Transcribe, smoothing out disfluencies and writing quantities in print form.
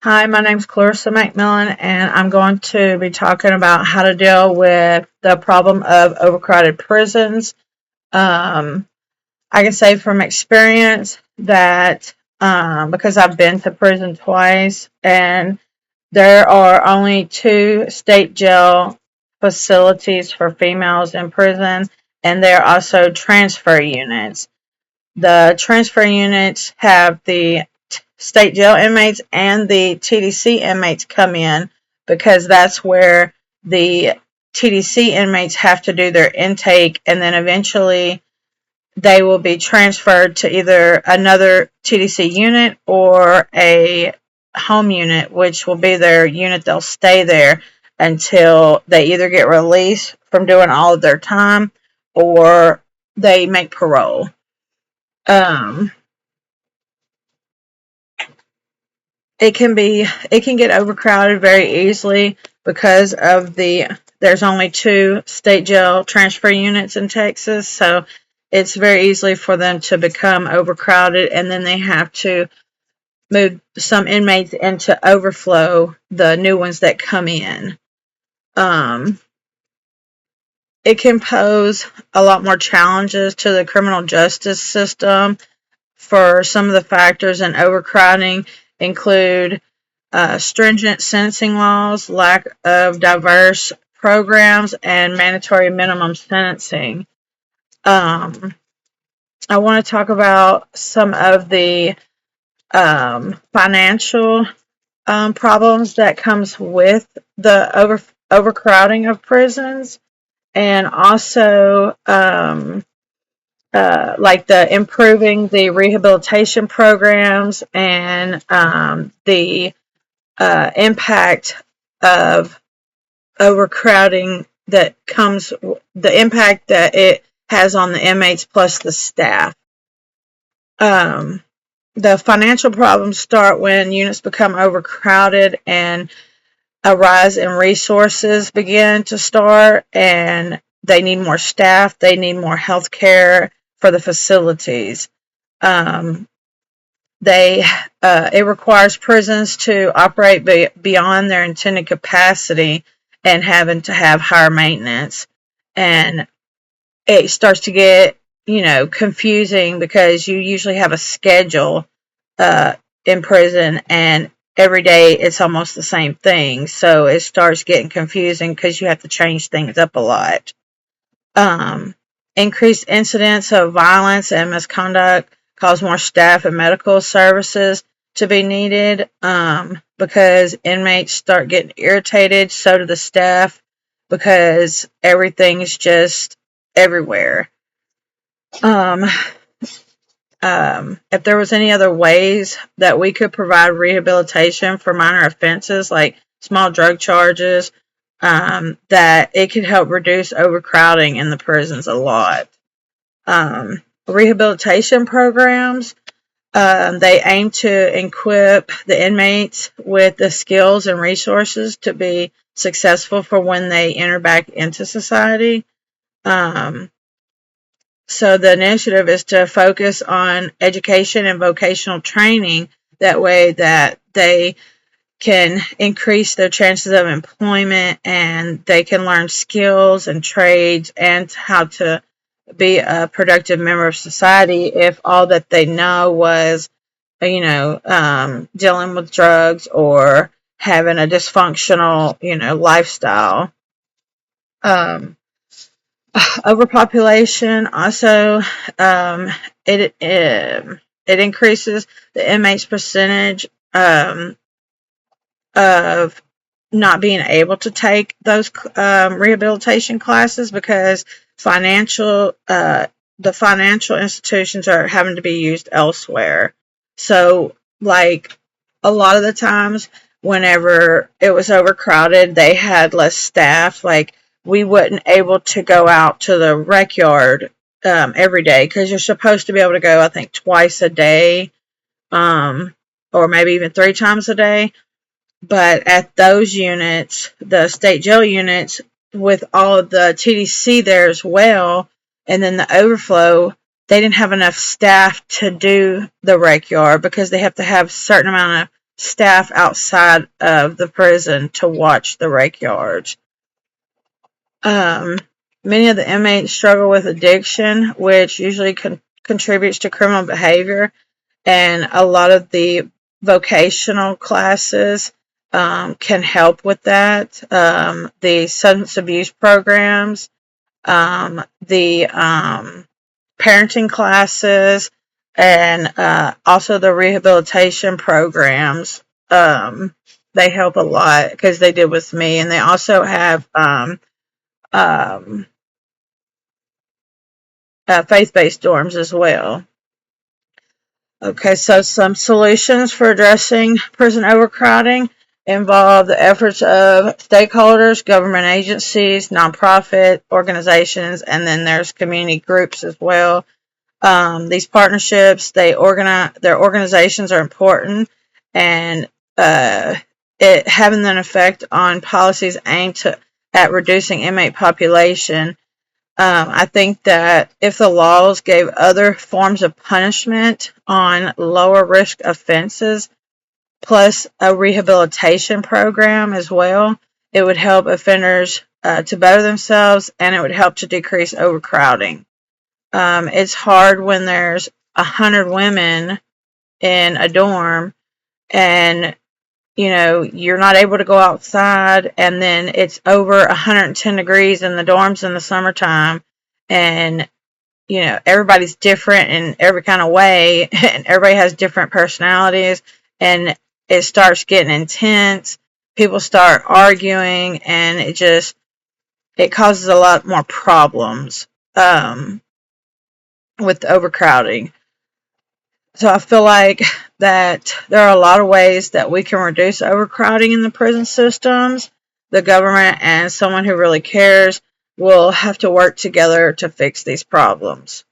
Hi, my name's Clarissa McMillan, and I'm going to be talking about how to deal with the problem of overcrowded prisons. Um, I can say from experience that because I've been to prison twice, and there are only two state jail facilities for females in prison, and there are also transfer units. The transfer units have the state jail inmates and the TDC inmates come in because that's where the TDC inmates have to do their intake, and then eventually they will be transferred to either another TDC unit or a home unit, which will be their unit. They'll stay there until they either get released from doing all of their time or they make parole. Um, it can get overcrowded very easily because of there's only two state jail transfer units in Texas, so it's very easily for them to become overcrowded, and then they have to move some inmates into overflow, the new ones that come in. um, it can pose a lot more challenges to the criminal justice system. For some of the factors in overcrowding include stringent sentencing laws, lack of diverse programs, and mandatory minimum sentencing. Um, I want to talk about some of the financial problems that comes with the overcrowding of prisons, and also like the improving the rehabilitation programs and the impact of overcrowding the impact that it has on the inmates plus the staff. Um, the financial problems start when units become overcrowded and a rise in resources begin to start, and they need more staff, they need more health care for the facilities. Um, they It requires prisons to operate beyond their intended capacity and having to have higher maintenance, and it starts to get confusing because you usually have a schedule uh, in prison, and every day it's almost the same thing, so it starts getting confusing because you have to change things up a lot. um, Increased incidents of violence and misconduct cause more staff and medical services to be needed, because inmates start getting irritated, so do the staff, because everything's just everywhere. Um, if there was any other ways that we could provide rehabilitation for minor offenses like small drug charges, that it could help reduce overcrowding in the prisons a lot. Rehabilitation programs, they aim to equip the inmates with the skills and resources to be successful for when they enter back into society. Um, so the initiative is to focus on education and vocational training. That way that they can increase their chances of employment, and they can learn skills and trades and how to be a productive member of society if all that they know was, dealing with drugs or having a dysfunctional, lifestyle. Um, Overpopulation also, um, it increases the inmates' percentage of not being able to take those rehabilitation classes because financial the financial institutions are having to be used elsewhere. So, like, a lot of the times whenever it was overcrowded, they had less staff. Like, we wasn't able to go out to the rec yard every day because you're supposed to be able to go, I think, twice a day, or maybe even three times a day. But at those units, the state jail units, with all of the TDC there as well, and then the overflow, they didn't have enough staff to do the rec yard because they have to have a certain amount of staff outside of the prison to watch the rake yards. Many of the inmates struggle with addiction, which usually contributes to criminal behavior, and a lot of the vocational classes can help with that. The substance abuse programs, the parenting classes, and also the rehabilitation programs. They help a lot because they did with me, and they also have faith-based dorms as well. Okay, so some solutions for addressing prison overcrowding involve the efforts of stakeholders, government agencies, nonprofit organizations, and then there's community groups as well. These partnerships, their organizations are important, and it having an effect on policies aimed at reducing inmate population. I think that if the laws gave other forms of punishment on lower risk offenses, plus a rehabilitation program as well, it would help offenders to better themselves, and it would help to decrease overcrowding. It's hard when there's 100 women in a dorm, and you're not able to go outside, and then it's over 110 degrees in the dorms in the summertime, and everybody's different in every kind of way, and everybody has different personalities, and it starts getting intense. People start arguing, and it causes a lot more problems with the overcrowding. So I feel like that there are a lot of ways that we can reduce overcrowding in the prison systems. The government and someone who really cares will have to work together to fix these problems.